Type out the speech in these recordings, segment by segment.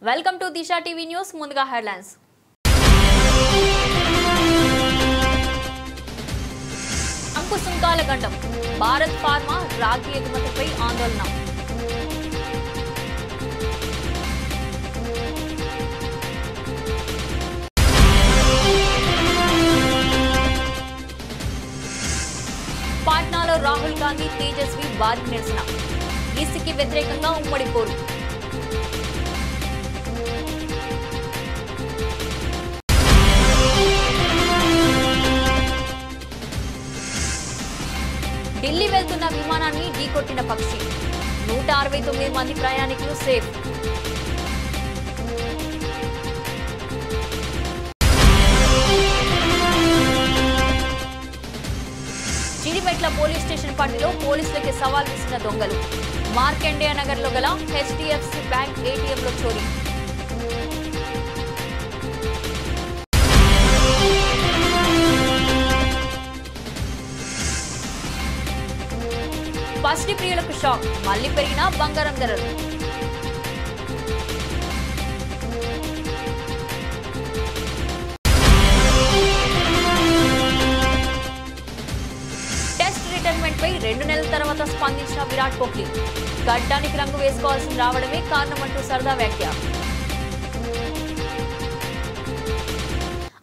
Welcome to Disha TV news. ముందుగా headlines. అంకు సుంకాల గండం. భారత్ ఫార్మా రాగి ఎగుమతిపై ఆందోళన. పాట్నాలో రాహుల్ గాంధీ తేజస్వి భారీ నిరసన. ఈసీకి వ్యతిరేకంగా ఉమ్మడి పోరు. ఢిల్లీ వెళ్తున్న విమానాన్ని ఢీకొట్టిన పక్షి. 169 మంది ప్రయాణికులు సేఫ్. చిడిమెట్ల పోలీస్ స్టేషన్ పరిధిలో పోలీసులకి సవాల్ విసిన దొంగలు. మార్కండేయ నగర్ లో గల హెచ్డిఎఫ్సి బ్యాంక్ ఏటీఎంలో చోరీ. పసిడి ప్రియులకు షాక్. మళ్లీ పెరిగిన బంగారం ధరలు. టెస్ట్ రిటైర్మెంట్ పై 2 నెలల తర్వాత స్పందించిన విరాట్ కోహ్లీ. గడ్డానికి రంగు వేసుకోవాల్సి రావడమే కారణమంటూ సరదా వ్యాఖ్య.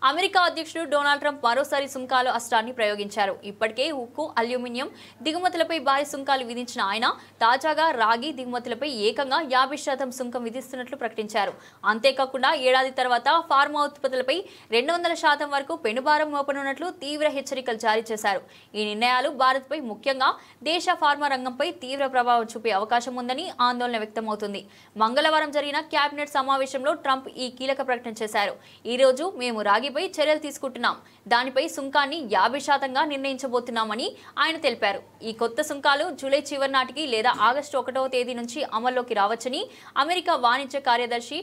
అమెరికా అధ్యక్షుడు డొనాల్డ్ ట్రంప్ మరోసారి సుంకాల అస్త్రాన్ని ప్రయోగించారు. ఇప్పటికే ఉక్కు, అల్యూమినియం దిగుమతులపై భారీ సుంకాలు విధించిన ఆయన తాజాగా రాగి దిగుమతులపై ఏకంగా 50% సుంకం విధిస్తున్నట్లు ప్రకటించారు. అంతేకాకుండా ఏడాది తర్వాత ఫార్మా ఉత్పత్తులపై 200% వరకు పెనుభారం మోపనున్నట్లు తీవ్ర హెచ్చరికలు జారీ చేశారు. ఈ నిర్ణయాలు భారత్పై, ముఖ్యంగా దేశ ఫార్మా రంగంపై తీవ్ర ప్రభావం చూపే అవకాశం ఉందని ఆందోళన వ్యక్తమవుతుంది. మంగళవారం జరిగిన కేబినెట్ సమావేశంలో ట్రంప్ ఈ కీలక ప్రకటన చేశారు. ఈ రోజు మేము రాగిపై చర్యలు తీసుకుంటున్నాం. దానిపై సుంకాన్ని 50%గా నిర్ణయించబోతున్నామని ఆయన తెలిపారు. ఈ కొత్త సుంకాలు జూలై చివరి నాటికి లేదా ఆగస్టు 1వ తేదీ నుంచి అమల్లోకి రావచ్చని అమెరికా వాణిజ్య కార్యదర్శి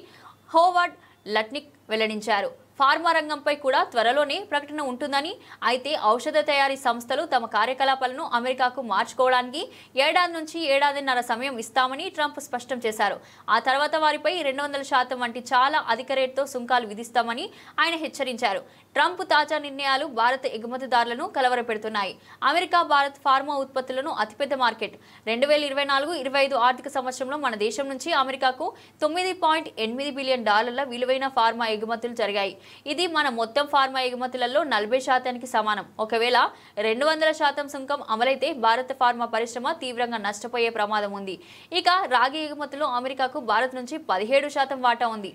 హోవార్డ్ లట్నిక్ వెల్లడించారు. ఫార్మా రంగంపై కూడా త్వరలోనే ప్రకటన ఉంటుందని, అయితే ఔషధ తయారీ సంస్థలు తమ కార్యకలాపాలను అమెరికాకు మార్చుకోవడానికి ఏడాది నుంచి ఏడాదిన్నర సమయం ఇస్తామని ట్రంప్ స్పష్టం చేశారు. ఆ తర్వాత వారిపై 200% వంటి చాలా అధిక రేటుతో సుంకాలు విధిస్తామని ఆయన హెచ్చరించారు. ట్రంప్ తాజా నిర్ణయాలు భారత ఎగుమతిదారులను కలవరపెడుతున్నాయి. అమెరికా భారత్ ఫార్మా ఉత్పత్తులను అతిపెద్ద మార్కెట్. 2024-25 ఆర్థిక సంవత్సరంలో మన దేశం నుంచి అమెరికాకు $9.8 బిలియన్ విలువైన ఫార్మా ఎగుమతులు జరిగాయి. ఇది మన మొత్తం ఫార్మా ఎగుమతులలో 40%కి సమానం. ఒకవేళ 200% సుంకం అమలైతే భారత ఫార్మా పరిశ్రమ తీవ్రంగా నష్టపోయే ప్రమాదం ఉంది. ఇక రాగి ఎగుమతుల్లో అమెరికాకు భారత్ నుంచి 17% వాటా ఉంది.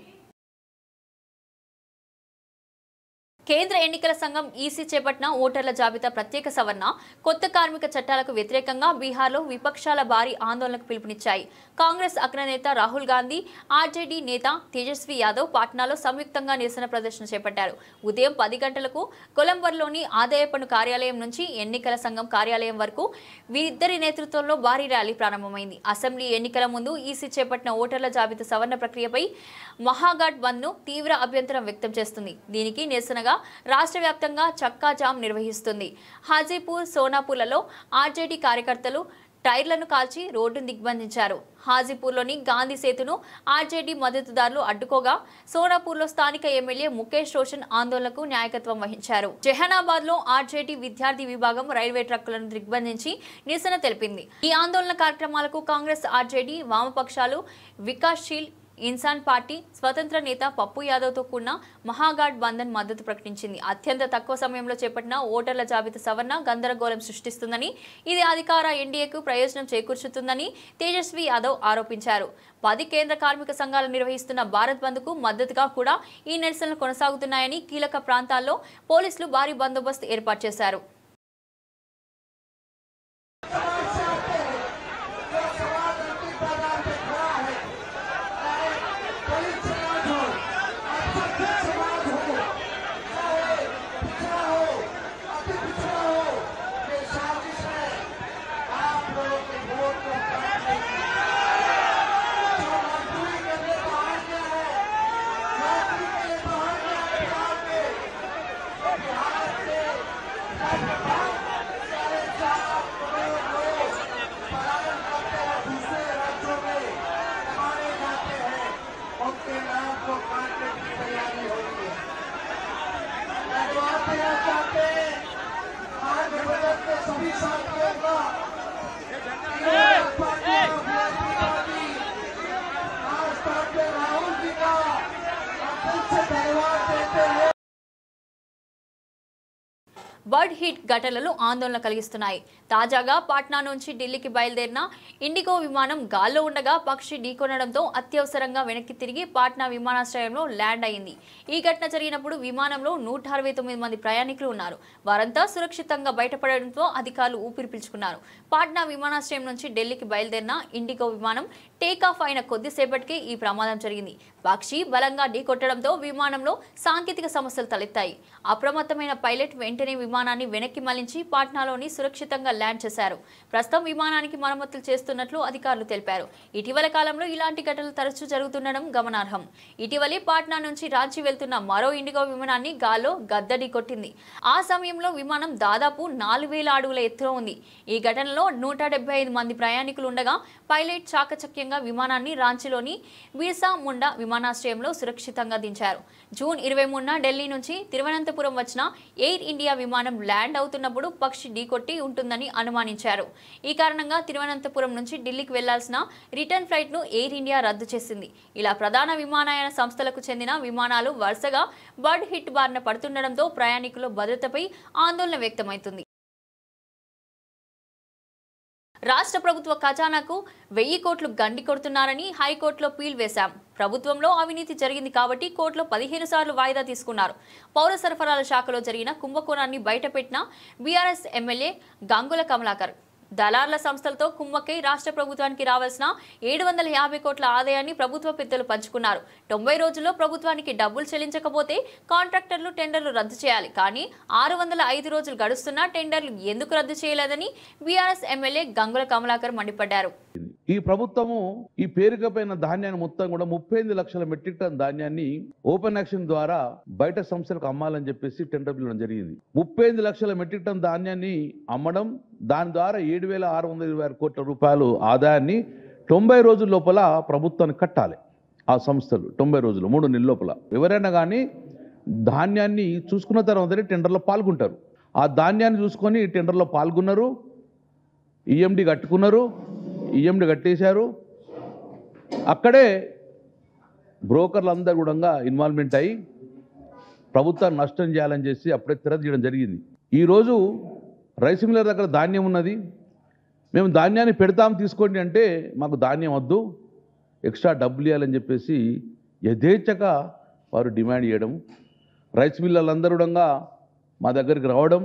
కేంద్ర ఎన్నికల సంఘం ఈసీ చేపట్టిన ఓటర్ల జాబితా ప్రత్యేక సవరణ, కొత్త కార్మిక చట్టాలకు వ్యతిరేకంగా బీహార్లో విపక్షాల భారీ ఆందోళనకు పిలుపునిచ్చాయి. కాంగ్రెస్ అగ్రనేత రాహుల్ గాంధీ, ఆర్జేడీ నేత తేజస్వి యాదవ్ పాట్నాలో సంయుక్తంగా నిరసన ప్రదర్శన చేపట్టారు. ఉదయం 10 గంటలకు కొలంబర్లోని ఆదాయ పన్ను కార్యాలయం నుంచి ఎన్నికల సంఘం కార్యాలయం వరకు వీరిద్దరి నేతృత్వంలో భారీ ర్యాలీ ప్రారంభమైంది. అసెంబ్లీ ఎన్నికల ముందు ఈసీ చేపట్టిన ఓటర్ల జాబితా సవరణ ప్రక్రియపై మహాఘాట్ బంద్ ను తీవ్ర అభ్యంతరం వ్యక్తం చేస్తుంది. దీనికి నిరసనగా రాష్ట్ర వ్యాప్తంగా చక్కా జామ్ నిర్వహిస్తుంది. హాజీపూర్, సోనాపూర్లలో ఆర్జేడీ కార్యకర్తలు టైర్లను కాల్చి రోడ్డును దిగ్బంధించారు. హాజీపూర్లోని గాంధీ సేతును ఆర్జేడీ మద్దతుదారులు అడ్డుకోగా, సోనాపూర్లో స్థానిక ఎమ్మెల్యే ముఖేష్ రోషన్ ఆందోళనకు నాయకత్వం వహించారు. జెహానాబాద్ లో ఆర్జేడీ విద్యార్థి విభాగం రైల్వే ట్రక్కులను దిగ్బంధించి నిరసన తెలిపింది. ఈ ఆందోళన కార్యక్రమాలకు కాంగ్రెస్, ఆర్జేడీ, వామపక్షాలు, వికాస్శీల్ ఇన్సాన్ పార్టీ, స్వతంత్ర నేత పప్పు యాదవ్ తో కూడిన మహాఘాట్ బంధన్ మద్దతు ప్రకటించింది. అత్యంత తక్కువ సమయంలో చేపట్టిన ఓటర్ల జాబితా సవరణ గందరగోళం సృష్టిస్తుందని, ఇది అధికార ఎన్డీఏకు ప్రయోజనం చేకూర్చుతుందని తేజస్వి యాదవ్ ఆరోపించారు. 10 కేంద్ర కార్మిక సంఘాలు నిర్వహిస్తున్న భారత్ బంద్ కు మద్దతుగా కూడా ఈ నిరసనలు కొనసాగుతున్నాయని కీలక ప్రాంతాల్లో పోలీసులు భారీ బందోబస్తు ఏర్పాటు చేశారు. Okay. బర్డ్ హిట్ ఘటనలు ఆందోళన కలిగిస్తున్నాయి. తాజాగా పాట్నా నుంచి ఢిల్లీకి బయలుదేరిన ఇండిగో విమానం గాల్లో ఉండగా పక్షి ఢీకొనడంతో అత్యవసరంగా వెనక్కి తిరిగి పాట్నా విమానాశ్రయంలో ల్యాండ్ అయింది. ఈ ఘటన జరిగినప్పుడు విమానంలో 169 మంది ప్రయాణికులు ఉన్నారు. వారంతా సురక్షితంగా బయటపడడంతో అధికారులు ఊపిరి పీల్చుకున్నారు. పాట్నా విమానాశ్రయం నుంచి ఢిల్లీకి బయలుదేరిన ఇండిగో విమానం టేకాఫ్ అయిన కొద్దిసేపటికే ఈ ప్రమాదం జరిగింది. పక్షి బలంగా ఢీకొట్టడంతో విమానంలో సాంకేతిక సమస్యలు తలెత్తాయి. అప్రమత్తమైన పైలట్ వెంటనే విమానాన్ని వెనక్కి మళ్లించి పాట్నాలోని సురక్షితంగా ల్యాండ్ చేశారు. ప్రస్తుతం విమానానికి మరమ్మతులు చేస్తున్నట్లు అధికారులు తెలిపారు. ఇటీవల కాలంలో ఇలాంటి ఘటనలు తరచూ జరుగుతుండడం గమనార్హం. ఇటీవలే పాట్నా నుంచి రాంచీ వెళ్తున్న మరో ఇండిగో విమానాన్ని గాల్లో గద్దడి కొట్టింది. ఆ సమయంలో విమానం దాదాపు 4000 అడుగుల ఎత్తులో ఉంది. ఈ ఘటనలో 175 మంది ప్రయాణికులు ఉండగా పైలట్ చాకచక్యంగా విమానాన్ని రాంచీలోని బిర్సా ముండా విమానాశ్రయంలో సురక్షితంగా దించారు. జూన్ 23న ఢిల్లీ నుంచి తిరువనంతపురం వచ్చిన ఎయిర్ ఇండియా విమానం ల్యాండ్ అవుతున్నప్పుడు పక్షి ఢీకొట్టి ఉంటుందని అనుమానించారు. ఈ కారణంగా తిరువనంతపురం నుంచి ఢిల్లీకి వెళ్లాల్సిన రిటర్న్ ఫ్లైట్ ను ఎయిర్ ఇండియా రద్దు చేసింది. ఇలా ప్రధాన విమానయాన సంస్థలకు చెందిన విమానాలు వరుసగా బర్డ్ హిట్ బారిన పడుతుండటంతో ప్రయాణికుల భద్రతపై ఆందోళన వ్యక్తమవుతుంది. రాష్ట్ర ప్రభుత్వ ఖజానాకు 1000 కోట్లు గండి కొడుతున్నారని హైకోర్టులో పీల్ వేశాం. ప్రభుత్వంలో అవినీతి జరిగింది కాబట్టి కోర్టులో 15 సార్లు వాయిదా తీసుకున్నారు. పౌర సరఫరాల శాఖలో జరిగిన కుంభకోణాన్ని బయటపెట్టిన బీఆర్ఎస్ ఎమ్మెల్యే గంగుల కమలాకర్ దళార్ల సంస్థలతో కుమ్మక్కై రాష్ట్ర ప్రభుత్వానికి రావాల్సిన 750 కోట్ల ఆదాయాన్ని ప్రభుత్వ పెద్దలు పంచుకున్నారు. 90 రోజుల్లో ప్రభుత్వానికి డబ్బులు చెల్లించకపోతే కాంట్రాక్టర్లు టెండర్లు రద్దు చేయాలి. కానీ 605 రోజులు గడుస్తున్నా టెండర్లు ఎందుకు రద్దు చేయలేదని బీఆర్ఎస్ ఎమ్మెల్యే గంగుల కమలాకర్ మండిపడ్డారు. ఈ ప్రభుత్వము ఈ పేరుకపోయిన ధాన్యాన్ని మొత్తం కూడా 38 లక్షల మెట్రిక్ టన్ ధాన్యాన్ని ఓపెన్ యాక్షన్ ద్వారా బయట సంస్థలకు అమ్మాలని చెప్పేసి టెండర్ పిలవడం జరిగింది. 38 లక్షల మెట్రిక్ టన్ ధాన్యాన్ని అమ్మడం, దాని ద్వారా 7,626 కోట్ల రూపాయలు ఆదాయాన్ని 90 రోజుల లోపల ప్రభుత్వానికి కట్టాలి. ఆ సంస్థలు 90 రోజులు 3 నెలల లోపల ఎవరైనా కానీ ధాన్యాన్ని చూసుకున్న తర్వాతనే టెండర్లో పాల్గొంటారు. ఆ ధాన్యాన్ని చూసుకొని టెండర్లో పాల్గొన్నారు, ఈఎండి కట్టుకున్నారు, ఈఎండి కట్టేశారు. అక్కడే బ్రోకర్లు అందరూ కూడా ఇన్వాల్వ్మెంట్ అయ్యి ప్రభుత్వాన్ని నష్టం చేయాలని చేసి అప్పుడే తెరదీయడం జరిగింది. ఈరోజు రైస్ మిల్లర్ దగ్గర ధాన్యం ఉన్నది, మేము ధాన్యాన్ని పెడతాం తీసుకోండి అంటే మాకు ధాన్యం వద్దు, ఎక్స్ట్రా డబ్బులు ఇవ్వాలని చెప్పేసి యథేచ్ఛగా వారు డిమాండ్ చేయడం, రైస్ మిల్లర్లందరూ కూడా మా దగ్గరికి రావడం,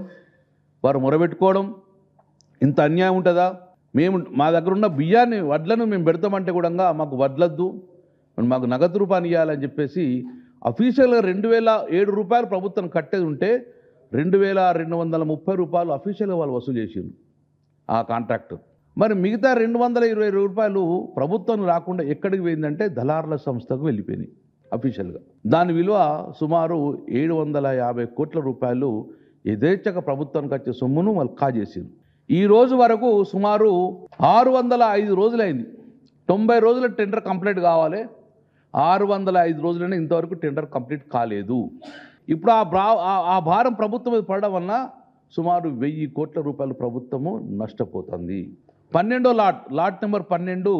వారు మొరబెట్టుకోవడం. ఇంత అన్యాయం ఉంటుందా? మేము మా దగ్గర ఉన్న బియ్యాన్ని వడ్లను మేము పెడతామంటే కూడా మాకు వడ్లద్దు, మాకు నగదు రూపాయలు ఇవ్వాలని చెప్పేసి అఫీషియల్గా 2007 రూపాయలు ప్రభుత్వం కట్టేది ఉంటే 2230 రూపాయలు అఫీషియల్గా వాళ్ళు వసూలు చేసిండ్రు ఆ కాంట్రాక్టర్. మరి మిగతా 220 రూపాయలు ప్రభుత్వం రాకుండా ఎక్కడికి పోయిందంటే దళార్ల సంస్థకు వెళ్ళిపోయినాయి అఫీషియల్గా. దాని విలువ సుమారు 750 కోట్ల రూపాయలు యథేచ్ఛగా ప్రభుత్వానికి వచ్చే సొమ్మును వాళ్ళు కాజేసిండ్రు. ఈ రోజు వరకు సుమారు 605 రోజులైంది. 90 రోజుల టెండర్ కంప్లీట్ కావాలి, 605 రోజులైనా ఇంతవరకు టెండర్ కంప్లీట్ కాలేదు. ఇప్పుడు ఆ భారం ప్రభుత్వం మీద పడడం వలన సుమారు 1000 కోట్ల రూపాయలు ప్రభుత్వము నష్టపోతుంది. 12వ లాట్ నెంబర్ 12,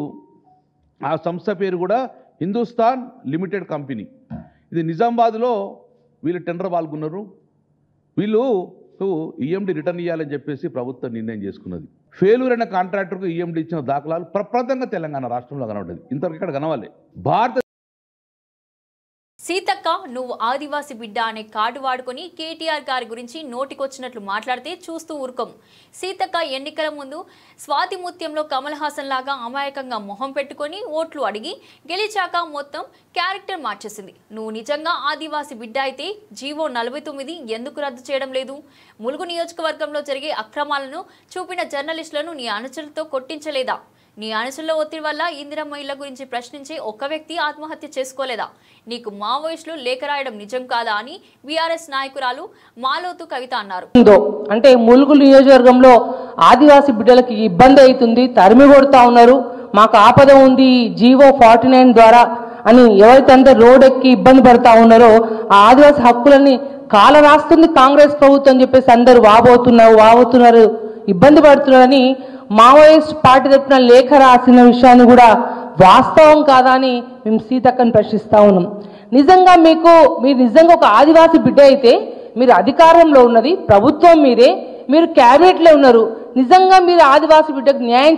ఆ సంస్థ పేరు కూడా హిందుస్థాన్ లిమిటెడ్ కంపెనీ. ఇది నిజామాబాద్లో వీళ్ళు టెండర్ పాల్గొన్నారు. వీళ్ళు ఈఎండి రిటర్న్ ఇవ్వాలని చెప్పేసి ప్రభుత్వం నిర్ణయం చేసుకున్నది. ఫెయిల్యూర్ అయిన కాంట్రాక్టర్కు ఈఎండి ఇచ్చిన దాఖలాలు ప్రప్రదంగా తెలంగాణ రాష్ట్రంలో కనబడ్డది. ఇంతవరకు ఇక్కడ కనవాలి. భారత సీతక్క నువ్వు ఆదివాసి బిడ్డ అనే కార్డు వాడుకొని కేటీఆర్ గారి గురించి నోటికొచ్చినట్లు మాట్లాడితే చూస్తూ ఊరుకోం. సీతక్క ఎన్నికల ముందు స్వాతి ముత్యంలో కమల్ హాసన్ లాగా అమాయకంగా మొహం పెట్టుకొని ఓట్లు అడిగి గెలిచాక మొత్తం క్యారెక్టర్ మార్చేసింది. నువ్వు నిజంగా ఆదివాసి బిడ్డ అయితే జీవో 49 ఎందుకు రద్దు చేయడం లేదు? ములుగు నియోజకవర్గంలో జరిగే అక్రమాలను చూపిన జర్నలిస్టులను నీ అనుచరులతో కొట్టించలేదా? నీ అనుచరుల ఒత్తిడి వల్ల ఇందిరమ్మ ఇళ్ల గురించి ప్రశ్నించే ఒక్క వ్యక్తి ఆత్మహత్య చేసుకోలేదా? నీకు మావోయిస్టులు లేఖ రాయడం నిజం కాదా అని బీఆర్ఎస్ నాయకురాలు మాలోతు కవిత అన్నారు. అంటే ములుగు నియోజకవర్గంలో ఆదివాసీ బిడ్డలకి ఇబ్బంది అవుతుంది, తరిమి కొడుతా ఉన్నారు, మాకు ఆపద ఉంది జీవో 49 ద్వారా అని ఎవరైతే అందరూ రోడ్ ఎక్కి ఇబ్బంది పడతా ఉన్నారో ఆ ఆదివాసీ హక్కులని కాల రాస్తుంది కాంగ్రెస్ ప్రభుత్వం అని చెప్పేసి అందరూ వాబోతున్నారు, ఇబ్బంది పడుతున్నారని మావోయిస్ట్ పార్టీ తరపున లేఖ రాసిన విషయాన్ని కూడా వాస్తవం కాదా అని మేము సీతక్కని ప్రశ్నిస్తా ఉన్నాం. నిజంగా మీరు నిజంగా ఒక ఆదివాసీ బిడ్డ అయితే మీరు అధికారంలో ఉన్నది ప్రభుత్వం మీదే, మీరు క్యాబినెట్లో ఉన్నారు. నిజంగా మీరు ఆదివాసీ బిడ్డకు న్యాయం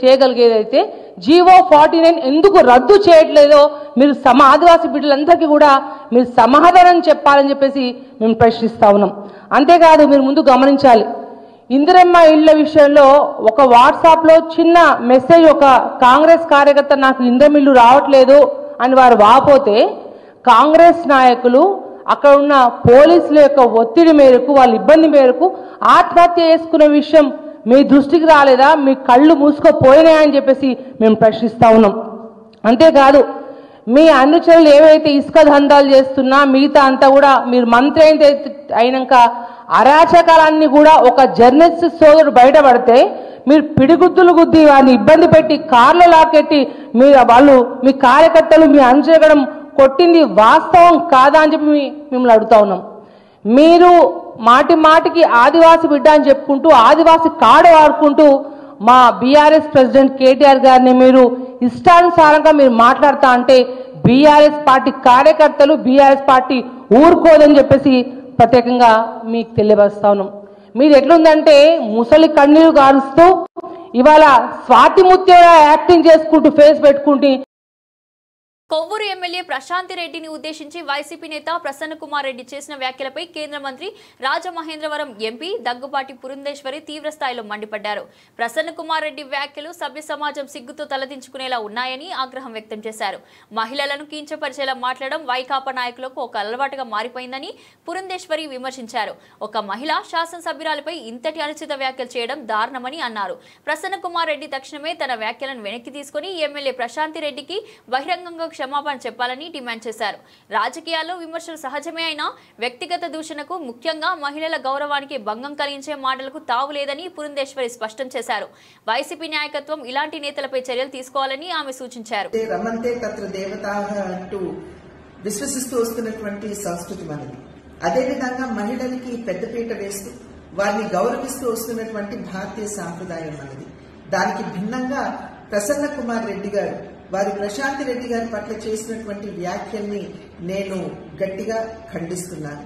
చేయగలిగేదైతే జీవో 49 ఎందుకు రద్దు చేయట్లేదో మీరు ఆదివాసీ బిడ్డలందరికీ కూడా మీరు సమాధానం చెప్పాలని చెప్పేసి మేము ప్రశ్నిస్తా ఉన్నాం. అంతేకాదు, మీరు ముందు గమనించాలి, ఇందిరమ్మ ఇళ్ల విషయంలో ఒక వాట్సాప్లో చిన్న మెసేజ్, ఒక కాంగ్రెస్ కార్యకర్త నాకు ఇందిరమ్మ ఇల్లు రావట్లేదు అని వారు వాపోతే కాంగ్రెస్ నాయకులు అక్కడ ఉన్న పోలీసుల యొక్క ఒత్తిడి మేరకు, వాళ్ళ ఇబ్బంది మేరకు ఆత్మహత్య చేసుకునే విషయం మీ దృష్టికి రాలేదా? మీ కళ్ళు మూసుకుపోయినాయని చెప్పేసి మేము ప్రశ్నిస్తా ఉన్నాం. అంతేకాదు, మీ అనుచరులు ఏవైతే ఇసుక దందాలు చేస్తున్నా మిగతా అంతా కూడా మీరు మంత్రి అయినాక అరాచకాలన్నీ కూడా ఒక జర్నలిస్ట్ సోదరుడు బయటపడితే మీరు పిడిగుద్దులు గుద్ది వారిని ఇబ్బంది పెట్టి కార్లో లాకెట్టి వాళ్ళు మీ కార్యకర్తలు మీ అనుచరగడం కొట్టింది వాస్తవం కాదా అని చెప్పి మిమ్మల్ని అడుగుతా ఉన్నాం. మీరు మాటి మాటికి ఆదివాసి బిడ్డ అని చెప్పుకుంటూ ఆదివాసి కార్డు వాడుకుంటూ మా బీఆర్ఎస్ ప్రెసిడెంట్ కేటీఆర్ గారిని మీరు ఇష్టానుసారంగా మీరు మాట్లాడుతా అంటే బీఆర్ఎస్ పార్టీ కార్యకర్తలు, బీఆర్ఎస్ పార్టీ ఊరుకోదని చెప్పేసి ప్రత్యేకంగా మీకు తెలియపరుస్తా ఉన్నాం. మీరు ఎట్లుందంటే ముసలి కన్నీరు గారుస్తూ ఇవాళ స్వాతి ముత్యంగా యాక్టింగ్ చేసుకుంటూ ఫేస్ పెట్టుకుంటూ కొవ్వూరు ఎమ్మెల్యే ప్రశాంతి రెడ్డిని ఉద్దేశించి వైసీపీ నేత ప్రసన్న కుమార్ రెడ్డి చేసిన వ్యాఖ్యలపై కేంద్ర మంత్రి రాజమహేంద్రవరం ఎంపీ దగ్గుబాటి పురంధేశ్వరి తీవ్రస్థాయిలో మండిపడ్డారు. ప్రసన్న కుమార్ రెడ్డి వ్యాఖ్యలు సభ్య సమాజం సిగ్గుతో తలదించుకునేలా ఉన్నాయని ఆగ్రహం వ్యక్తం చేశారు. మహిళలను కించపరిచేలా మాట్లాడడం వైకాపా నాయకులకు ఒక అలవాటుగా మారిపోయిందని పురంధేశ్వరి విమర్శించారు. ఒక మహిళ శాసనసభ్యురాలపై ఇంతటి అనుచిత వ్యాఖ్యలు చేయడం దారుణమని అన్నారు. ప్రసన్న కుమార్ రెడ్డి తక్షణమే తన వ్యాఖ్యలను వెనక్కి తీసుకుని ఎమ్మెల్యే ప్రశాంతి రెడ్డికి బహిరంగంగా క్షమాపణ చెప్పాలని డిమాండ్ చేశారు. రాజకీయాల్లో విమర్శలు సహజమే అయినా వ్యక్తిగత దూషణకు, ముఖ్యంగా మహిళల గౌరవానికి భంగం కలిగించే మాటలకు తావు లేదని పురంధేశ్వరి స్పష్టం చేశారు. వైసీపీ నాయకత్వం ఇలాంటి నేతలపై చర్యలు తీసుకోవాలని ఆమె సూచించారు. విశ్వసిస్తూ వస్తున్నటువంటి సంస్కృతి మనది. అదేవిధంగా మహిళలకి పెద్దపీట వేస్తూ వారిని గౌరవిస్తూ వస్తున్నటువంటి భారతీయ సాంప్రదాయం మనది. దానికి భిన్నంగా ప్రసన్న కుమార్ రెడ్డి గారు వారి ప్రశాంతి రెడ్డి గారి పట్ల చేసినటువంటి వ్యాఖ్యల్ని నేను గట్టిగా ఖండిస్తున్నాను.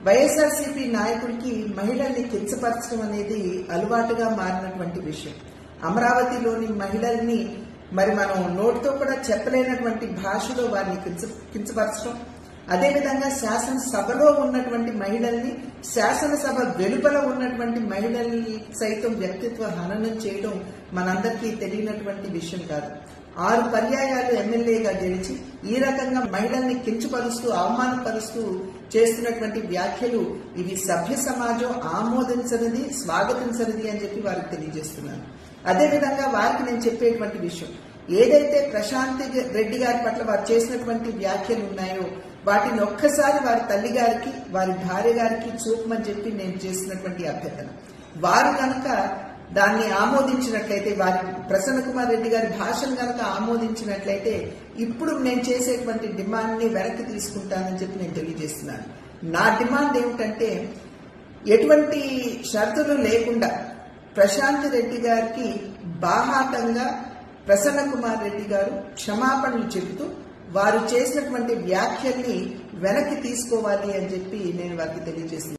వైఎస్ఆర్సీపీ నాయకుడికి మహిళల్ని కించపరచడం అనేది అలవాటుగా మారినటువంటి విషయం. అమరావతిలోని మహిళల్ని మనం నోటితో కూడా చెప్పలేనటువంటి భాషలో వారిని కించపరచడం, అదేవిధంగా శాసనసభలో ఉన్నటువంటి మహిళల్ని, శాసనసభ వెలుపల ఉన్నటువంటి మహిళల్ని సైతం వ్యక్తిత్వ హననం చేయడం మనందరికీ తెలియనటువంటి విషయం కాదు. 6 పర్యాయాలు ఎమ్మెల్యేగా గెలిచి ఈ రకంగా మహిళల్ని కించపరుస్తూ అవమానపరుస్తూ చేస్తున్నటువంటి వ్యాఖ్యలు ఇవి సభ్య సమాజం ఆమోదించనిది, స్వాగతించనిది అని చెప్పి వారికి తెలియజేస్తున్నాను. అదేవిధంగా వారికి నేను చెప్పేటువంటి విషయం, ఏదైతే ప్రశాంతి రెడ్డి గారి పట్ల వారు చేసినటువంటి వ్యాఖ్యలు ఉన్నాయో వాటిని ఒక్కసారి వారి తల్లి గారికి, వారి భార్య గారికి చూపమని చెప్పి నేను చేసినటువంటి అభ్యర్థన. వారు కనుక దాన్ని ఆమోదించినట్లయితే, వారి ప్రసన్న కుమార్ రెడ్డి గారి భాషను కనుక ఆమోదించినట్లయితే ఇప్పుడు నేను చేసేటువంటి డిమాండ్ ని వెనక్కి తీసుకుంటానని చెప్పి నేను తెలియజేస్తున్నాను. నా డిమాండ్ ఏమిటంటే, ఎటువంటి షరతులు లేకుండా ప్రశాంతి రెడ్డి గారికి బాహాటంగా ప్రసన్న కుమార్ రెడ్డి గారు క్షమాపణలు చెబుతూ వారు చేసినటువంటి వ్యాఖ్యల్ని వెనక్కి తీసుకోవాలి అని చెప్పి నేను వారికి తెలియజేస్తున్నాను.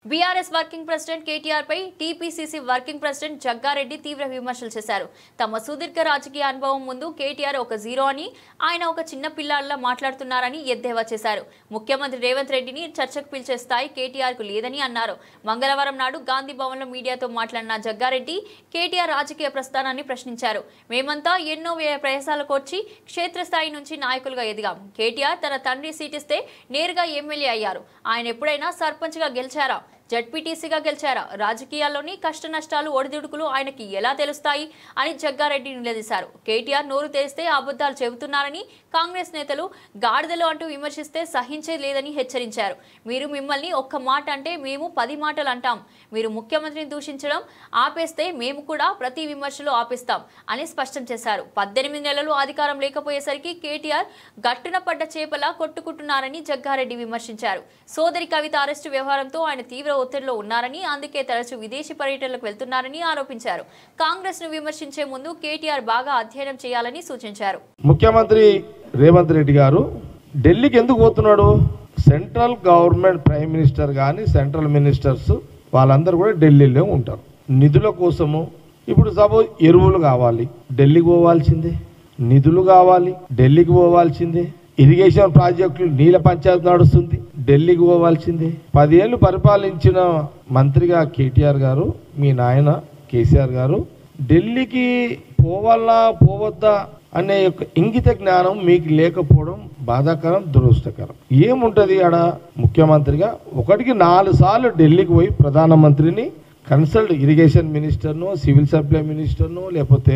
బీఆర్ఎస్ వర్కింగ్ ప్రెసిడెంట్ కేటీఆర్ పై టీపీసీసీ వర్కింగ్ ప్రెసిడెంట్ జగ్గారెడ్డి తీవ్ర విమర్శలు చేశారు. తమ సుదీర్ఘ రాజకీయ అనుభవం ముందు కేటీఆర్ ఒక జీరో అని, ఆయన ఒక చిన్న పిల్లాడిలా మాట్లాడుతున్నారని ఎద్దేవా చేశారు. ముఖ్యమంత్రి రేవంత్ రెడ్డిని చర్చకు పిలిచే స్థాయి కేటీఆర్ కు లేదని అన్నారు. మంగళవారం నాడు గాంధీ భవన్ లో మీడియాతో మాట్లాడిన జగ్గారెడ్డి కేటీఆర్ రాజకీయ ప్రస్థానాన్ని ప్రశ్నించారు. మేమంతా ఎన్నో ప్రయాసాలకు వచ్చి క్షేత్రస్థాయి నుంచి నాయకులుగా ఎదిగాం. కేటీఆర్ తన తండ్రి సీటిస్తే నేరుగా ఎమ్మెల్యే అయ్యారు. ఆయన ఎప్పుడైనా సర్పంచ్ గా గెలిచారా? జడ్పీటీసీగా గెలిచారా? రాజకీయాల్లోని కష్ట నష్టాలు, ఒడిదుడుకులు ఆయనకి ఎలా తెలుస్తాయి అని జగ్గారెడ్డి నిలదీశారు. కేటీఆర్ నోరు తెరిస్తే అబద్ధాలు చెబుతున్నారని, కాంగ్రెస్ నేతలు గాడిదలు అంటూ విమర్శిస్తే సహించేది లేదని హెచ్చరించారు. మీరు మిమ్మల్ని ఒక్క మాట అంటే మేము 10 మాటలు అంటాం. మీరు ముఖ్యమంత్రిని దూషించడం ఆపేస్తే మేము కూడా ప్రతి విమర్శలు ఆపేస్తాం అని స్పష్టం చేశారు. 18 నెలలు అధికారం లేకపోయేసరికి కేటీఆర్ గట్టున పడ్డ చేపలా కొట్టుకుంటున్నారని జగ్గారెడ్డి విమర్శించారు. సోదరి కవిత అరెస్టు వ్యవహారంతో ఆయన తీవ్ర ఒత్తిడిలో ఉన్నారని, అందుకే తరచూ విదేశీ పర్యటనలకు వెళ్తున్నారని ఆరోపించారు. కాంగ్రెస్ ను విమర్శించే ముందు కేటీఆర్ బాగా అధ్యయనం చేయాలని సూచించారు. ముఖ్యమంత్రి రేవంత్ రెడ్డి గారు ఢిల్లీకి ఎందుకు పోతున్నాడు? సెంట్రల్ గవర్నమెంట్ ప్రైమ్ మినిస్టర్ కానీ సెంట్రల్ మినిస్టర్స్ వాళ్ళందరూ కూడా ఢిల్లీలో ఉంటారు నిధుల కోసము. ఇప్పుడు సపోజ్ ఎరువులు కావాలి, ఢిల్లీకి పోవాల్సిందే. నిధులు కావాలి, ఢిల్లీకి పోవాల్సిందే. ఇరిగేషన్ ప్రాజెక్టులు, నీళ్ళ పంచాయతీ నడుస్తుంది, ఢిల్లీకి పోవాల్సిందే. 10 ఏళ్ళు పరిపాలించిన మంత్రిగా కేటీఆర్ గారు, మీ నాయన కేసీఆర్ గారు ఢిల్లీకి పోవాలా పోవద్దా అనే ఇంగిత జ్ఞానం మీకు లేకపోవడం బాధాకరం, దురదృష్టకరం. ఏముంటుంది ఆడ ముఖ్యమంత్రిగా 1కి 4 సార్లు ఢిల్లీకి పోయి ప్రధానమంత్రిని కన్సల్ట్, ఇరిగేషన్ మినిస్టర్ను, సివిల్ సప్లై మినిస్టర్ను, లేకపోతే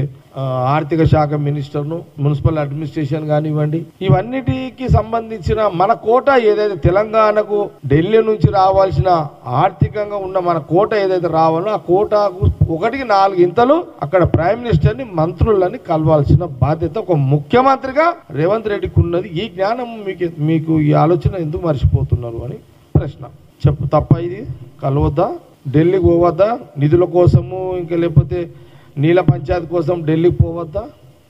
ఆర్థిక శాఖ మినిస్టర్ను, మున్సిపల్ అడ్మినిస్ట్రేషన్ కానివ్వండి, ఇవన్నిటికి సంబంధించిన మన కోట ఏదైతే తెలంగాణకు ఢిల్లీ నుంచి రావాల్సిన ఆర్థికంగా ఉన్న మన కోట ఏదైతే రావాలో ఆ కోటకు 1కి 4 ఇంతలు అక్కడ ప్రైమ్ మినిస్టర్ని, మంత్రులని కలవాల్సిన బాధ్యత ఒక ముఖ్యమంత్రిగా రేవంత్ రెడ్డికి ఉన్నది. ఈ జ్ఞానం మీకు ఈ ఆలోచన ఎందుకు మర్చిపోతున్నారు అని ప్రశ్న. తప్ప ఇది కలవద్దా? ఢిల్లీకి పోవద్దా? నిధుల కోసము ఇంకా లేకపోతే నీళ్ళ పంచాయతీ కోసం ఢిల్లీకి పోవద్దా?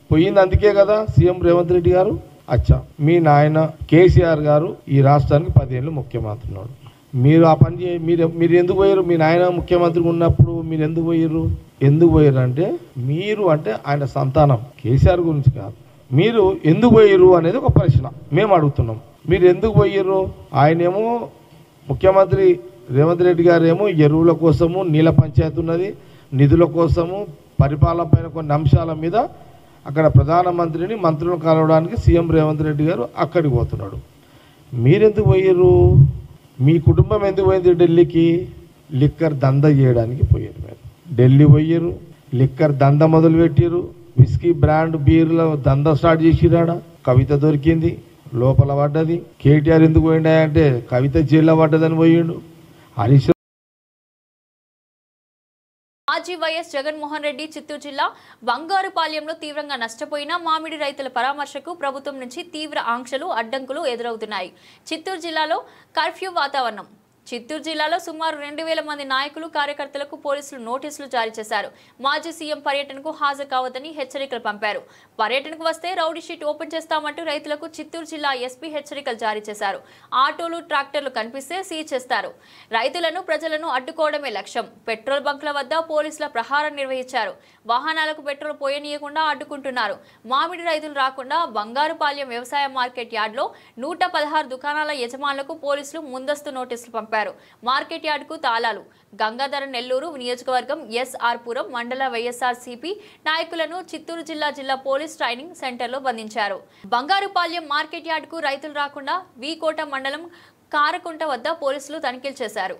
పోయింది అందుకే కదా సీఎం రేవంత్ రెడ్డి గారు. అచ్చా, మీ నాయన కేసీఆర్ గారు ఈ రాష్ట్రానికి 10 ఏళ్ళు ముఖ్యమంత్రి ఉన్నాడు. మీరు ఆ పని మీరు ఎందుకు పోయారు? మీ నాయన ముఖ్యమంత్రి ఉన్నప్పుడు మీరు ఎందుకు పోయారు అంటే మీరు అంటే ఆయన సంతానం, కేసీఆర్ గురించి కాదు. మీరు ఎందుకు పోయారు అనేది ఒక ప్రశ్న మేము అడుగుతున్నాం. మీరు ఎందుకు పోయారు? ఆయనేమో ముఖ్యమంత్రి రేవంత్ రెడ్డి గారు ఏమో ఎరువుల కోసము, నీళ్ళ పంచాయతీ ఉన్నది, నిధుల కోసము, పరిపాలన పైన కొన్ని అంశాల మీద అక్కడ ప్రధానమంత్రిని, మంత్రులను కలవడానికి సీఎం రేవంత్ రెడ్డి గారు అక్కడికి పోతున్నాడు. మీరెందుకు పోయారు? మీ కుటుంబం ఎందుకు పోయింది ఢిల్లీకి? లిక్కర్ దంద చేయడానికి పోయారు. మీరు ఢిల్లీ పోయారు, లిక్కర్ దంద మొదలు పెట్టారు, విస్కీ బ్రాండ్ బీర్ల దంద స్టార్ట్ చేసిరాడ. కవిత దొరికింది, లోపల పడ్డది. కేటీఆర్ ఎందుకు పోయిండా అంటే కవిత జైల్లో పడ్డదని పోయిండు. హరీష్ మాజీ వైఎస్ జగన్మోహన్ రెడ్డి చిత్తూరు జిల్లా బంగారుపాలెంలో తీవ్రంగా నష్టపోయిన మామిడి రైతుల పరామర్శకు ప్రభుత్వం నుంచి తీవ్ర ఆంక్షలు, అడ్డంకులు ఎదురవుతున్నాయి. చిత్తూరు జిల్లాలో కర్ఫ్యూ వాతావరణం. చిత్తూరు జిల్లాలో సుమారు 2000 మంది నాయకులు, కార్యకర్తలకు పోలీసులు నోటీసులు జారీ చేశారు. మాజీ సీఎం పర్యటనకు హాజరు కావద్దని హెచ్చరికలు పంపారు. పర్యటనకు వస్తే రౌడీ షీట్ ఓపెన్ చేస్తామంటూ రైతులకు చిత్తూరు జిల్లా ఎస్పీ హెచ్చరికలు జారీ చేశారు. ఆటోలు, ట్రాక్టర్లు కనిపిస్తే సీజ్ చేస్తారు. రైతులను, ప్రజలను అడ్డుకోవడమే లక్ష్యం. పెట్రోల్ బంకుల వద్ద పోలీసుల ప్రహారం నిర్వహించారు. వాహనాలకు పెట్రోల్ పోయనీయకుండా అడ్డుకుంటున్నారు. మామిడి రైతులు రాకుండా బంగారుపాలెం వ్యవసాయ మార్కెట్ యార్డ్లో 116 దుకాణాల యజమానులకు పోలీసులు ముందస్తు నోటీసులు పంపారు. మార్కెట్ యార్డ్కు తాళాలు. గంగాధర నెల్లూరు నియోజకవర్గం ఎస్ఆర్పురం మండల వైఎస్ఆర్సీపీ నాయకులను చిత్తూరు జిల్లా పోలీస్ ట్రైనింగ్ సెంటర్లో బంధించారు. బంగారుపాలెం మార్కెట్ యార్డ్కు రైతులు రాకుండా వీకోట మండలం కారకుంట వద్ద పోలీసులు తనిఖీలు చేశారు.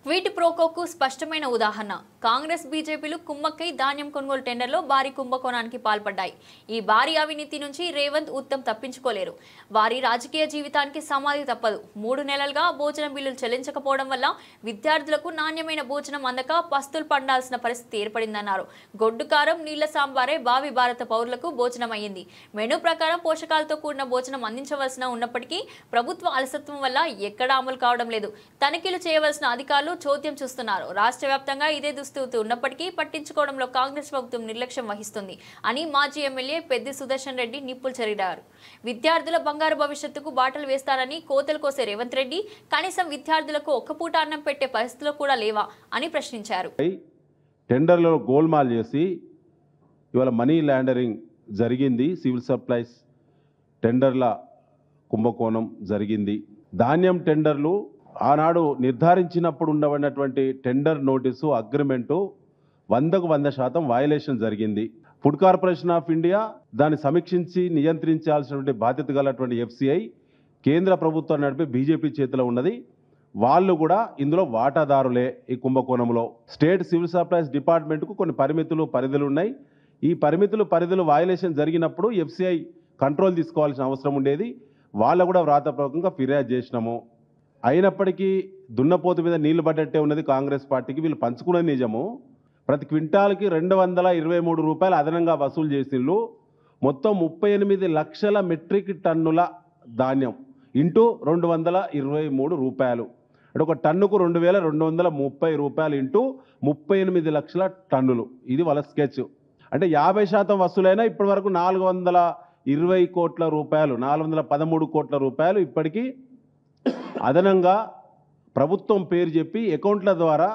క్విడ్ ప్రోకోకు స్పష్టమైన ఉదాహరణ. కాంగ్రెస్, బీజేపీలు కుమ్మక్కై ధాన్యం కొనుగోలు టెండర్లో భారీ కుంభకోణానికి పాల్పడ్డాయి. ఈ భారీ అవినీతి నుంచి రేవంత్, ఉత్తమ్ తప్పించుకోలేరు. వారి రాజకీయ జీవితానికి సమాధి తప్పదు. 3 నెలలుగా భోజన బిల్లులు చెల్లించకపోవడం వల్ల విద్యార్థులకు నాణ్యమైన భోజనం అందక పస్తులు పండాల్సిన పరిస్థితి ఏర్పడిందన్నారు. గొడ్డు కారం, నీళ్ల సాంబారే భావి భారత పౌరులకు భోజనం అయ్యింది. మెనూ ప్రకారం పోషకాలతో కూడిన భోజనం అందించవలసిన ఉన్నప్పటికీ ప్రభుత్వ అలసత్వం వల్ల ఎక్కడా అమలు కావడం లేదు. తనిఖీలు చేయవలసిన అధికారులు చోద్యం చూస్తున్నారు. రాష్ట్ర వ్యాప్తంగా ఇదే దుస్థితి ఉన్నప్పటికీ పట్టించుకోవడంలో కాంగ్రెస్ ప్రభుత్వం నిర్లక్ష్యం వహిస్తుంది అని మాజీ ఎమ్మెల్యే పెద్ది సుదర్శన్ రెడ్డి నిప్పులు చెరిగారు. విద్యార్థుల బంగారు భవిష్యత్తుకు బాటలు వేస్తారని కోతలు కోసే రేవంత్ రెడ్డి కనీసం విద్యార్థులకు ఒక్క పూట అన్నం పెట్టే పరిస్థితులు కూడా లేవా అని ప్రశ్నించారు. టెండర్లో గోల్మాల్ చేసి ఇవాళ మనీ లాండరింగ్ జరిగింది. సివిల్ సప్లైస్ టెండర్ల కుంభకోణం జరిగింది. ధాన్యం టెండర్లు ఆనాడు నిర్ధారించినప్పుడు ఉండబడినటువంటి టెండర్ నోటీసు, అగ్రిమెంటు 100కు 100% వయలేషన్ జరిగింది. ఫుడ్ కార్పొరేషన్ ఆఫ్ ఇండియా దాన్ని సమీక్షించి నియంత్రించాల్సినటువంటి బాధ్యత గలటువంటి FCI కేంద్ర ప్రభుత్వం నడిపే బీజేపీ చేతిలో ఉన్నది. వాళ్ళు కూడా ఇందులో వాటాదారులే. ఈ కుంభకోణంలో స్టేట్ సివిల్ సప్లైస్ డిపార్ట్మెంట్కు కొన్ని పరిధులు ఉన్నాయి. ఈ పరిధులు వయలేషన్ జరిగినప్పుడు FCI కంట్రోల్ తీసుకోవాల్సిన అవసరం ఉండేది. వాళ్ళు కూడా వ్రాతపూర్వకంగా ఫిర్యాదు చేసినాము. అయినప్పటికీ దున్నపోతు మీద నీళ్లు పడ్డట్టే ఉన్నది కాంగ్రెస్ పార్టీకి. వీళ్ళు పంచుకున్నది నిజము. ప్రతి క్వింటాల్కి 223 రూపాయలు అదనంగా వసూలు చేసిళ్ళు. మొత్తం 38 లక్షల మెట్రిక్ టన్నుల ధాన్యం ఇంటూ 223 రూపాయలు అంటే ఒక టన్నుకు 2230 రూపాయలు ఇంటూ 38 లక్షల టన్నులు. ఇది వాళ్ళ స్కెచ్. అంటే 50% వసూలైనా ఇప్పటి వరకు 400 20 కోట్ల రూపాయలు 413 కోట్ల రూపాయలు ఇప్పటికీ అదనంగా ప్రభుత్వం పేరు చెప్పి అకౌంట్ల ద్వారా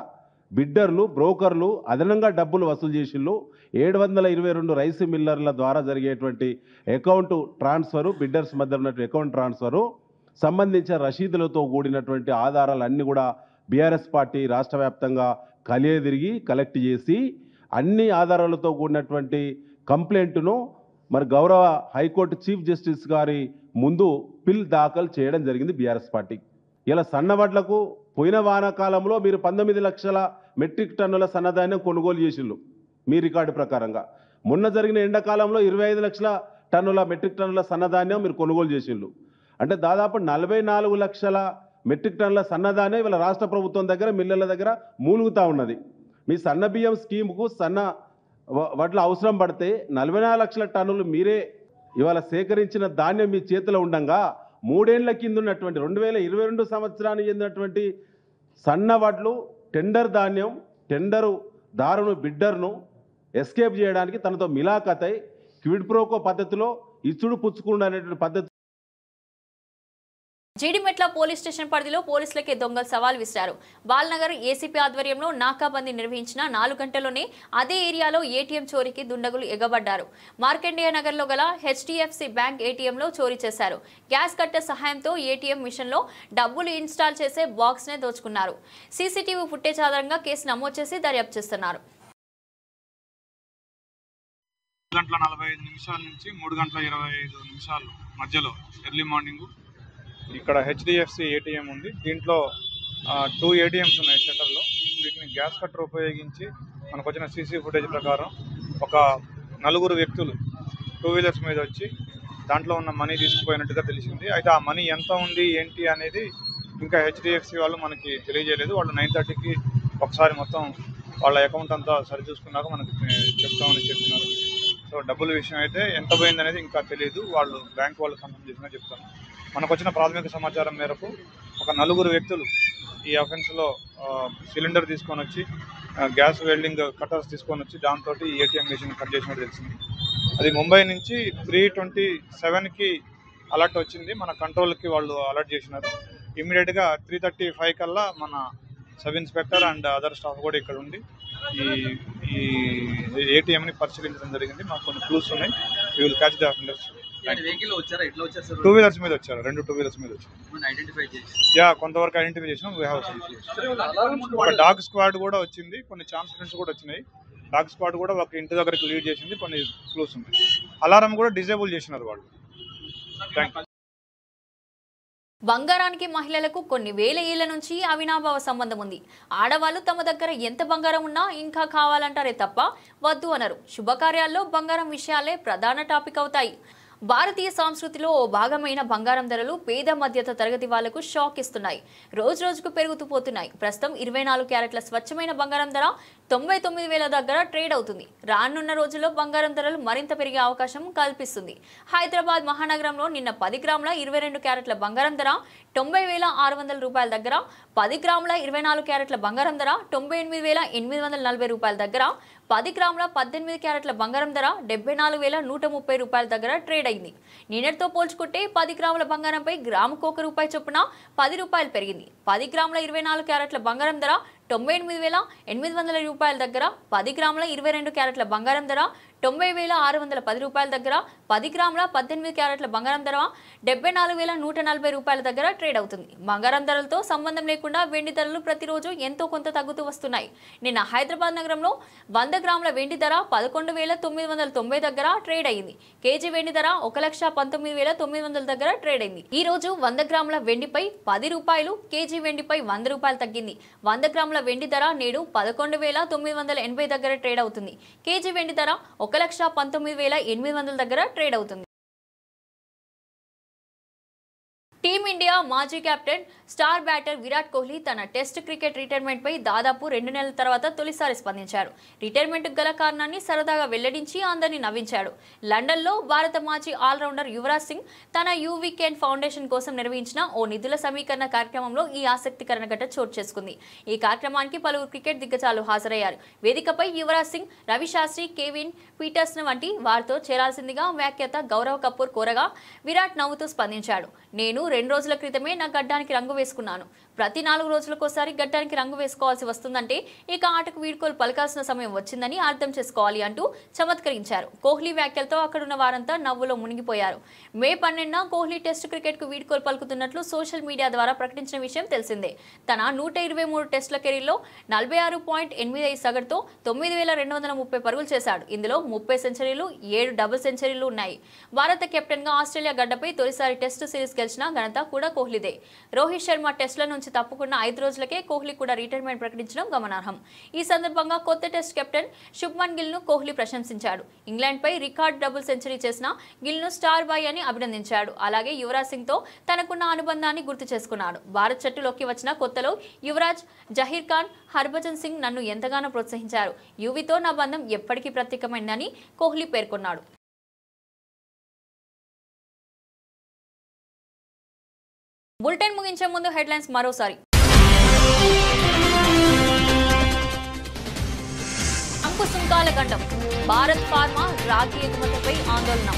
బిడ్డర్లు బ్రోకర్లు అదనంగా డబ్బులు వసూలు చేసిళ్ళు. 722 రైస్ మిల్లర్ల ద్వారా జరిగేటువంటి అకౌంట్ ట్రాన్స్ఫరు, బిడ్డర్స్ మధ్య ఉన్నటువంటి అకౌంట్ ట్రాన్స్ఫరు సంబంధించిన రసీదులతో కూడినటువంటి ఆధారాలన్నీ కూడా బీఆర్ఎస్ పార్టీ రాష్ట్ర వ్యాప్తంగా కలియదిరిగి కలెక్ట్ చేసి అన్ని ఆధారాలతో కూడినటువంటి కంప్లైంట్ను మరి గౌరవ హైకోర్టు చీఫ్ జస్టిస్ గారి ముందు పిల్ దాఖలు చేయడం జరిగింది బీఆర్ఎస్ పార్టీ. ఇలా సన్నవడ్లకు పోయిన వానాకాలంలో మీరు 19 లక్షల మెట్రిక్ టన్నుల సన్నధాన్యం కొనుగోలు చేసిళ్ళు మీ రికార్డు ప్రకారంగా. మొన్న జరిగిన ఎండాకాలంలో 25 లక్షల టన్నుల మెట్రిక్ టన్నుల సన్నధాన్యం మీరు కొనుగోలు చేసిళ్ళు. అంటే దాదాపు 44 లక్షల మెట్రిక్ టన్నుల సన్నధాన్యం ఇవాళ రాష్ట్ర ప్రభుత్వం దగ్గర మిల్లర్ల దగ్గర మూలుగుతూ ఉన్నది. మీ సన్న బియ్యం స్కీమ్కు సన్న వడ్ల అవసరం పడితే 44 లక్షల టన్నులు మీరే ఇవాళ సేకరించిన ధాన్యం మీ చేతిలో ఉండంగా 3 ఏళ్ల కింద ఉన్నటువంటి 2022 సంవత్సరానికి చెందినటువంటి సన్న వడ్లు టెండర్ ధాన్యం టెండరు దారును బిడ్డర్ను ఎస్కేప్ చేయడానికి తనతో మిలాఖతై క్విడ్ ప్రోకో పద్ధతిలో ఇచ్చుడు పుచ్చుకుండా అనేటువంటి పద్ధతి. జీడిమెట్ల పోలీస్ స్టేషన్ పరిధిలో పోలీసులకే దొంగలు సవాల్ విసిరారు. బాల్నగర్ ఏసీపీ ఆధ్వర్యంలో నాకాబందీ నిర్వహించిన 4 గంటల్లోనే అదే ఏరియాలో ఏటీఎం చోరీకి దుండగులు ఎగబడ్డారు. మార్కండేయ నగర్లో గల హెచ్డిఎఫ్సి బ్యాంక్ ఏటీఎంలో చోరీ చేశారు. గ్యాస్ కట్టర్ సహాయంతో ఏటీఎం మిషన్లో డబ్బులు ఇన్స్టాల్ చేసే బాక్స్నే దోచుకున్నారు. సీసీటీవీ ఫుటేజ్ ఆధారంగా కేసు నమోదు చేసి దర్యాప్తు చేస్తున్నారు. 2:45 నుంచి 3:25 మధ్యలో ఎర్లీ మార్నింగ్ ఇక్కడ హెచ్డిఎఫ్సి ఏటీఎం ఉంది. దీంట్లో 2 ఏటీఎంస్ ఉన్నాయి షట్టర్లో. వీటిని గ్యాస్ కట్టర్ ఉపయోగించి మనకు వచ్చిన సీసీ ఫుటేజ్ ప్రకారం ఒక 4 వ్యక్తులు 2 వీలర్స్ మీద వచ్చి దాంట్లో ఉన్న మనీ తీసుకుపోయినట్టుగా తెలిసింది. అయితే ఆ మనీ ఎంత ఉంది ఏంటి అనేది ఇంకా హెచ్డిఎఫ్సి వాళ్ళు మనకి తెలియజేయలేదు. వాళ్ళు 9:30కి ఒకసారి మొత్తం వాళ్ళ అకౌంట్ అంతా సరిచూసుకున్నాక మనకి చెప్తామని చెప్తున్నారు. సో డబ్బుల విషయం అయితే ఎంత పోయింది అనేది ఇంకా తెలియదు. వాళ్ళు బ్యాంక్ వాళ్ళు కన్ఫర్మ్ చేసినా చెప్తాను. మనకు వచ్చిన ప్రాథమిక సమాచారం మేరకు ఒక 4 వ్యక్తులు ఈ అఫెన్స్లో సిలిండర్ తీసుకొని వచ్చి గ్యాస్ వెల్డింగ్ కటర్స్ తీసుకొని వచ్చి దాంతో ఏటీఎం మెషిన్ కట్ చేసినట్టు తెలిసింది. అది ముంబై నుంచి 3:27కి అలర్ట్ వచ్చింది. మన కంట్రోల్కి వాళ్ళు అలర్ట్ చేసినారు. ఇమ్మీడియట్గా 3:35 కల్లా మన sub inspector and other staff కూడా ఇక్కడ ఉండి ఈ ఏటీఎంని పరిశీలించడం జరిగింది. మాకు కొన్ని క్లూస్ ఉన్నాయి. We will catch the offenders. 2 wheelers మీద వచ్చారు. 2 2 వీలర్స్ మీద వచ్చారు. కొంతవరకు ఐడెంటిఫై చేసినాం. ఒక డాగ్ స్క్వాడ్ కూడా వచ్చింది. కొన్ని ఛాన్సెస్ కూడా వచ్చినాయి. డాగ్ స్క్వాడ్ కూడా ఒక ఇంటి దగ్గరికి లీడ్ చేసింది. కొన్ని క్లూస్ ఉన్నాయి. అలారం కూడా డిజేబుల్ చేసినారు వాళ్ళు. Thank you. బంగారానికి మహిళలకు కొన్ని వేల ఏళ్ల నుంచి అవినాభావ సంబంధం ఉంది. ఆడవాళ్లు తమ దగ్గర ఎంత బంగారం ఉన్నా ఇంకా కావాలంటారే తప్ప వద్దు అనరు. శుభకార్యాల్లో బంగారం విషయాలే ప్రధాన టాపిక్ అవుతాయి. భారతీయ సంస్కృతిలో ఓ భాగమైన బంగారం ధరలు పేద మధ్యత తరగతి వాళ్లకు షాక్ ఇస్తున్నాయి. రోజు రోజుకు పెరుగుతూ పోతున్నాయి. ప్రస్తుతం 24 క్యారెట్ల స్వచ్ఛమైన బంగారం ధర 99,000 దగ్గర ట్రేడ్ అవుతుంది. రానున్న రోజుల్లో బంగారం ధరలు మరింత పెరిగే అవకాశం కల్పిస్తుంది. హైదరాబాద్ మహానగరంలో నిన్న 10 గ్రాముల 22 క్యారెట్ల బంగారం ధర 90,600 రూపాయల దగ్గర, 10 గ్రాముల 24 క్యారెట్ల బంగారం ధర 98,840 రూపాయల దగ్గర, 10 గ్రాముల 18 క్యారెట్ల బంగారం ధర 74,130 రూపాయల దగ్గర ట్రేడ్ అయింది. నిన్నటితో పోల్చుకుంటే 10 గ్రాముల బంగారంపై గ్రాముకు ₹1 చొప్పున 10 రూపాయలు పెరిగింది. 10 గ్రాముల 24 క్యారెట్ల బంగారం ధర 98,800 రూపాయల దగ్గర, 10 గ్రాముల 22 క్యారెట్ల బంగారం ధర 90,610 రూపాయల దగ్గర, 10 గ్రాముల 18 క్యారెట్ల బంగారం ధర 74,140 రూపాయల దగ్గర ట్రేడ్ అవుతుంది. బంగారం ధరలతో సంబంధం లేకుండా వెండి ధరలు ప్రతిరోజు ఎంతో కొంత తగ్గుతూ వస్తున్నాయి. నిన్న హైదరాబాద్ నగరంలో 100 గ్రాముల వెండి ధర 11,990 దగ్గర ట్రేడ్ అయింది. కేజీ వెండి ధర 1,19,900 దగ్గర ట్రేడ్ అయింది. ఈ రోజు 100 గ్రాముల వెండిపై ₹10, కేజీ వెండిపై ₹100 తగ్గింది. 100 గ్రాముల వెండి ధర నేడు 11,980 దగ్గర ట్రేడ్ అవుతుంది. కేజీ వెండి ధర 1,19,800 దగ్గర ట్రేడ్ అవుతుంది. టీమిండియా టీమిండియా మాజీ captain star batter Virat Kohli తన టెస్ట్ క్రికెట్ రిటైర్మెంట్ పై దాదాపు 2 నెలల తర్వాత తొలిసారి స్పందించారు. రిటైర్మెంట్ గల కారణాన్ని సరదాగా వెల్లడించి అందరినీ నవ్వించాడు. లండన్లో భారత మాజీ ఆల్రౌండర్ యువరాజ్ సింగ్ తన యూ వీకెండ్ ఫౌండేషన్ కోసం నిర్వహించిన ఓ నిధుల సమీకరణ కార్యక్రమంలో ఈ ఆసక్తికరణ ఘటన చోటు చేసుకుంది. ఈ కార్యక్రమానికి పలువురు క్రికెట్ దిగ్గజాలు హాజరయ్యారు. వేదికపై యువరాజ్ సింగ్, రవి శాస్త్రి, కెవిన్ పీటర్సన్ వంటి వారితో చేరాల్సిందిగా వ్యాఖ్యాత గౌరవ్ కపూర్ కోరగా విరాట్ నవ్వుతూ స్పందించాడు. నేను 2 రోజుల క్రితమే నా గడ్డానికి రంగు వేసుకున్నాను. ప్రతి 4 రోజులకోసారి గడ్డానికి రంగు వేసుకోవాల్సి వస్తుందంటే ఇక ఆటకు వీడ్కోలు పలకాల్సిన సమయం వచ్చిందని అర్థం చేసుకోవాలి అంటూ చమత్కరించారు. కోహ్లీ వ్యాఖ్యలతో అక్కడున్న వారంతా నవ్వులో మునిగిపోయారు. మే 12న కోహ్లీ టెస్ట్ క్రికెట్ కు వీడ్కోలు పలుకుతున్నట్లు సోషల్ మీడియా ద్వారా ప్రకటించిన విషయం తెలిసిందే. తన 123 టెస్టుల కెరీర్లో 46.85 సగటుతో 9230 పరుగులు చేశాడు. ఇందులో 30 సెంచరీలు, 7 డబుల్ సెంచరీలు ఉన్నాయి. భారత కెప్టెన్ గా ఆస్ట్రేలియా గడ్డపై తొలిసారి టెస్ట్ సిరీస్ గెలిచిన ఘనత కూడా కోహ్లీదే. రోహిత్ శర్మ టెస్టుల నుంచి తప్పుకున్న 5 రోజులకే కోహ్లీ కూడా రిటైర్మెంట్ ప్రకటించడం గమనార్హం. ఈ సందర్భంగా కొత్త టెస్ట్ కెప్టెన్ శుభ్మన్ గిల్ ను కోహ్లీ ప్రశంసించాడు. ఇంగ్లాండ్ పై రికార్డ్ డబుల్ సెంచరీ చేసిన గిల్ ను స్టార్ బాయ్ అని అభినందించాడు. అలాగే యువరాజ్ సింగ్ తో తనకున్న అనుబంధాన్ని గుర్తు చేసుకున్నాడు. భారత్ జట్టులోకి వచ్చిన కొత్తలో యువరాజ్, జహీర్ ఖాన్, హర్భజన్ సింగ్ నన్ను ఎంతగానో ప్రోత్సహించారు. యువీతో నా బంధం ఎప్పటికీ ప్రత్యేకమైందని కోహ్లీ పేర్కొన్నాడు. బులెటిన్ ముగించే ముందు హెడ్లైన్స్ మరోసారి. అంకు సుంకాల గండం, భారత్ ఫార్మా రాగి ఎగుమతిపై ఆందోళన.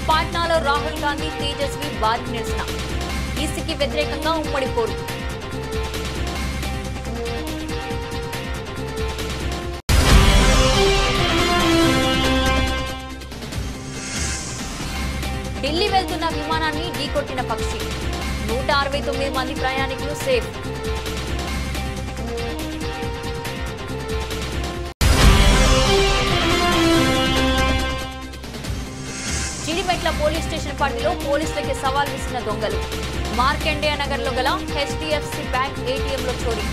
పాట్నాలో రాహుల్ గాంధీ, తేజస్వి భారీ నిరసన. ఈసీకి వ్యతిరేకంగా ఉమ్మడి పోరు. ఢిల్లీ వెళ్తున్న విమానాన్ని ఢీకొట్టిన పక్షి. 169 మంది ప్రయాణికులు సేఫ్. జీడిమెట్ల పోలీస్ స్టేషన్ పరిధిలో పోలీసులకి సవాల్ విసిన దొంగలు. మార్కండేయ నగర్ లో గల హెచ్డిఎఫ్సి బ్యాంక్ ఏటీఎంలో చోరీ.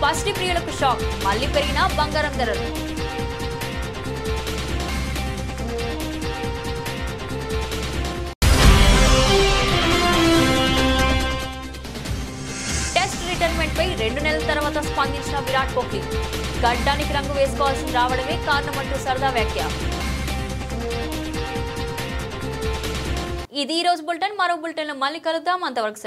పసిడి ప్రియులకు షాక్, మళ్లీ పెరిగిన బంగారం ధరలు. టెస్ట్ రిటైర్మెంట్ పై 2 నెలల తర్వాత స్పందించిన విరాట్ కోహ్లీ. గడ్డానికి రంగు వేసుకోవాల్సి రావడమే కారణమంటూ సరదా వ్యాఖ్య. ఇది ఈ రోజు బులెటిన్. మరో బులెటిన్ లో మళ్ళీ కలుద్దాం. అంతవరకు